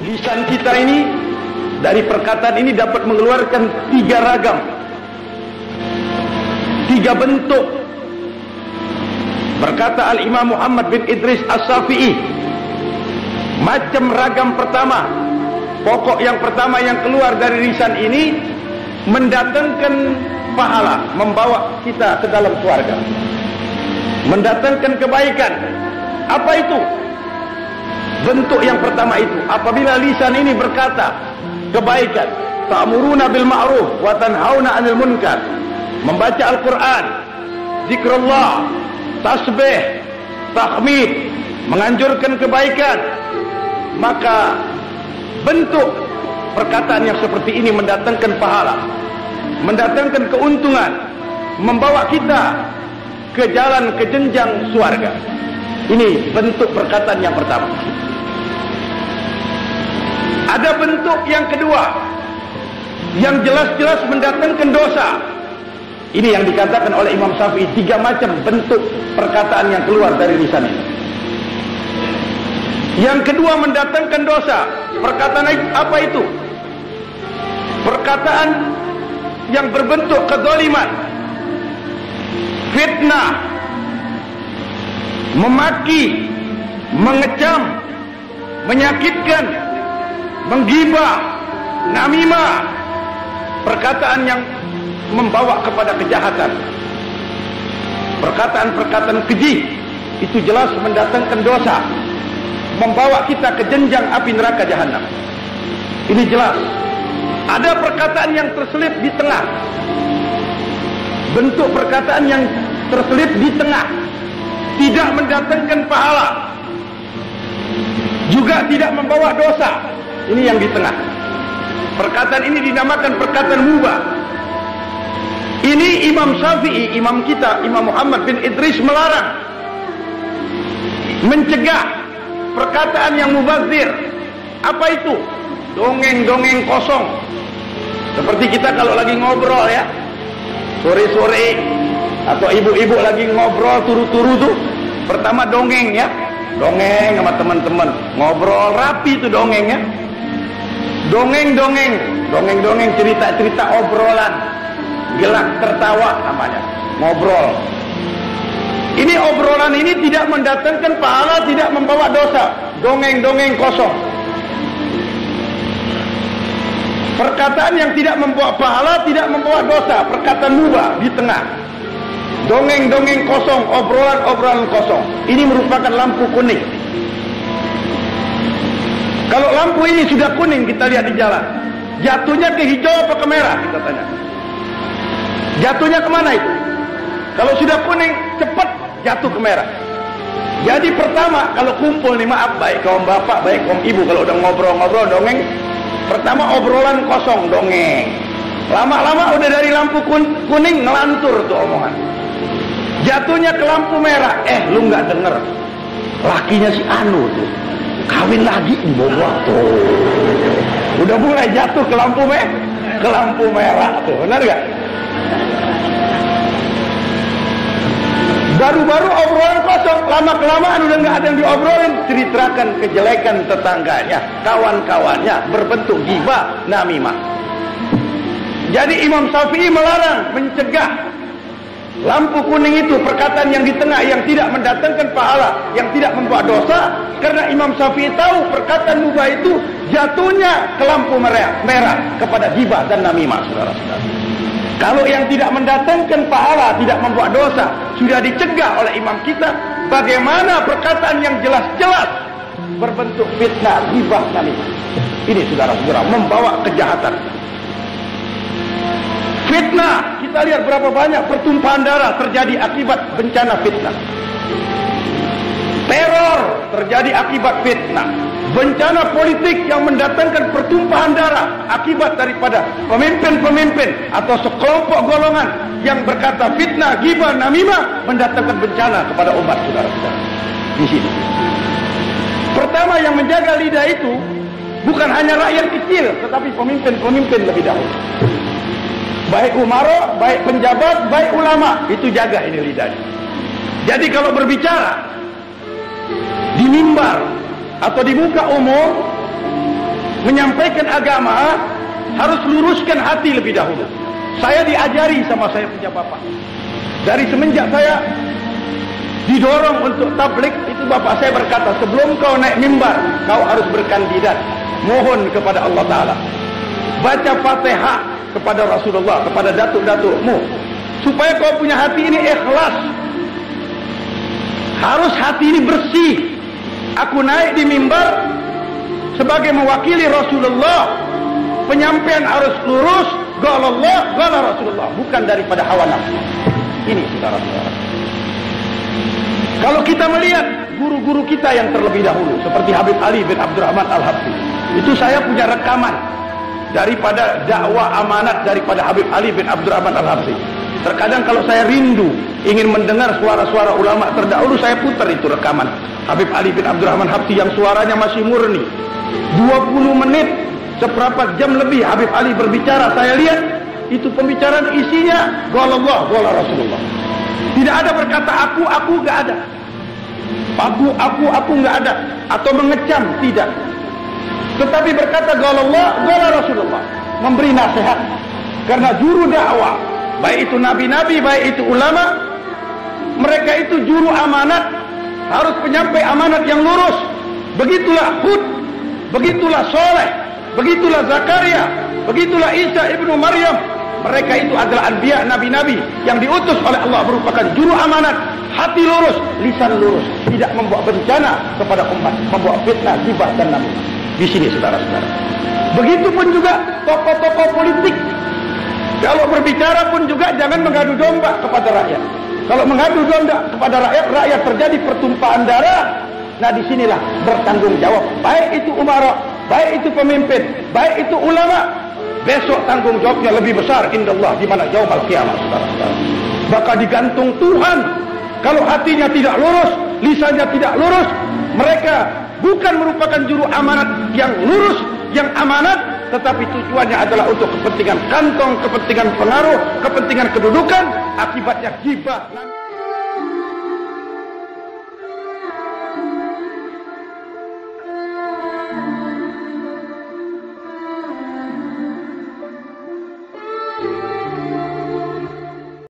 Lisan kita ini dari perkataan ini dapat mengeluarkan 3 ragam, 3 bentuk. Berkata Al-Imam Muhammad bin Idris As-Syafi'i, macam ragam pertama, pokok yang pertama yang keluar dari lisan ini mendatangkan pahala, membawa kita ke dalam surga, mendatangkan kebaikan. Apa itu? Bentuk yang pertama itu, apabila lisan ini berkata kebaikan, ta'muruna bil ma'ruf wa tanhauna 'anil munkar, membaca Al-Qur'an, zikrullah, tasbih, tahmid, menganjurkan kebaikan, maka bentuk perkataan yang seperti ini mendatangkan pahala, mendatangkan keuntungan, membawa kita ke jalan, ke jenjang surga. Ini bentuk perkataan yang pertama. Ada bentuk yang kedua, yang jelas-jelas mendatangkan dosa. Ini yang dikatakan oleh Imam Syafi'i, 3 macam bentuk perkataan yang keluar dari lisan ini. Yang kedua mendatangkan dosa. Perkataan apa itu? Perkataan yang berbentuk kezaliman, fitnah, memaki, mengecam, menyakitkan, menggibah, namimah, perkataan yang membawa kepada kejahatan, perkataan-perkataan keji, itu jelas mendatangkan dosa, membawa kita ke jenjang api neraka jahanam. Ini jelas. Ada perkataan yang terselip di tengah, bentuk perkataan yang terselip di tengah, tidak mendatangkan pahala, juga tidak membawa dosa. Ini yang di tengah. Perkataan ini dinamakan perkataan mubah. Ini Imam Syafi'i, imam kita, Imam Muhammad bin Idris melarang, mencegah perkataan yang mubazir. Apa itu? Dongeng-dongeng kosong. Seperti kita kalau lagi ngobrol ya, sore-sore atau ibu-ibu lagi ngobrol turu-turu tuh, pertama dongeng ya, dongeng sama teman-teman, ngobrol rapi tuh dongeng ya, dongeng-dongeng, dongeng-dongeng, cerita-cerita obrolan, gelak tertawa namanya, ngobrol. Ini obrolan ini tidak mendatangkan pahala, tidak membawa dosa, dongeng-dongeng kosong. Perkataan yang tidak membawa pahala, tidak membawa dosa, perkataan mubah di tengah. Dongeng-dongeng kosong, obrolan-obrolan kosong. Ini merupakan lampu kuning. Kalau lampu ini sudah kuning, kita lihat di jalan, jatuhnya ke hijau apa ke merah? Kita tanya. Jatuhnya kemana itu? Kalau sudah kuning, cepat jatuh ke merah. Jadi pertama, kalau kumpul nih, maaf, baik kaum bapak, baik kaum ibu, kalau udah ngobrol-ngobrol dongeng, pertama obrolan kosong, dongeng. Lama-lama udah dari lampu kuning ngelantur tuh omongan. Jatuhnya ke lampu merah, lu nggak denger, lakinya si Anu tuh kawin lagi di bawah tuh. Udah mulai jatuh ke lampu merah tuh, benar gak? Baru-baru obrolan kosong, lama-kelamaan udah nggak ada yang diobrolin, ceritakan kejelekan tetangganya, kawan-kawannya, berbentuk ghibah, namimah. Jadi Imam Syafi'i melarang, mencegah lampu kuning itu, perkataan yang di tengah, yang tidak mendatangkan pahala, yang tidak membawa dosa, karena Imam Syafi'i tahu perkataan mubah itu jatuhnya ke lampu merah kepada ghibah dan namimah, saudara-saudara. Kalau yang tidak mendatangkan pahala, tidak membuat dosa, sudah dicegah oleh imam kita, bagaimana perkataan yang jelas-jelas berbentuk fitnah, ghibah, namimah. Ini saudara-saudara, membawa kejahatan. Fitnah, kita lihat berapa banyak pertumpahan darah terjadi akibat bencana fitnah. Teror terjadi akibat fitnah. Bencana politik yang mendatangkan pertumpahan darah akibat daripada pemimpin-pemimpin atau sekelompok golongan yang berkata fitnah, ghibah, namimah, mendatangkan bencana kepada umat, saudara-saudara. Di sini. Pertama yang menjaga lidah itu bukan hanya rakyat kecil, tetapi pemimpin-pemimpin lebih dahulu. Baik umara, baik penjabat, baik ulama, itu jaga ini lidahnya. Jadi kalau berbicara di mimbar atau di muka umum, menyampaikan agama harus luruskan hati lebih dahulu. Saya diajari sama saya punya bapak. Dari semenjak saya didorong untuk tablik, itu bapak saya berkata, sebelum kau naik mimbar, kau harus berkandidat. Mohon kepada Allah Ta'ala. Baca Fatihah kepada Rasulullah, kepada datuk-datukmu, supaya kau punya hati ini ikhlas. Harus hati ini bersih. Aku naik di mimbar sebagai mewakili Rasulullah. Penyampaian harus lurus, qala Allah, qala Rasulullah, bukan daripada hawa nafsu. Ini saudara-saudara. Kalau kita melihat guru-guru kita yang terlebih dahulu, seperti Habib Ali bin Abdurrahman Al-Habsyi, itu saya punya rekaman daripada dakwah amanat daripada Habib Ali bin Abdurrahman Al-Habsyi. Terkadang kalau saya rindu ingin mendengar suara-suara ulama terdahulu, saya putar itu rekaman Habib Ali bin Abdurrahman Al-Habsyi yang suaranya masih murni. 20 menit, seperempat jam lebih Habib Ali berbicara. Saya lihat itu pembicaraan isinya qala Allah, qala Rasulullah. Tidak ada berkata aku enggak ada. Aku enggak ada, atau mengecam, tidak. Tetapi berkata qala Allah, qala Rasulullah, memberi nasihat. Karena juru dakwah, baik itu nabi-nabi, baik itu ulama, mereka itu juru amanat, harus penyampai amanat yang lurus. Begitulah Hud, begitulah Soleh, begitulah Zakaria, begitulah Isa ibnu Maryam. Mereka itu adalah anbiya, nabi-nabi yang diutus oleh Allah, merupakan juru amanat. Hati lurus, lisan lurus, tidak membawa bencana kepada umat, membawa fitnah, ghibah dan namimah. Di sini saudara-saudara. Begitupun juga tokoh-tokoh politik. Kalau berbicara pun juga jangan mengadu domba kepada rakyat. Kalau mengadu domba kepada rakyat, rakyat terjadi pertumpahan darah. Nah, disinilah bertanggung jawab. Baik itu umara, baik itu pemimpin, baik itu ulama. Besok tanggung jawabnya lebih besar indallah, di mana yaumul qiyamah, saudara-saudara. Bakal digantung Tuhan. Kalau hatinya tidak lurus, lisannya tidak lurus, mereka bukan merupakan juru amanat yang lurus, yang amanat, tetapi tujuannya adalah untuk kepentingan kantong, kepentingan pengaruh, kepentingan kedudukan, akibatnya ghibah.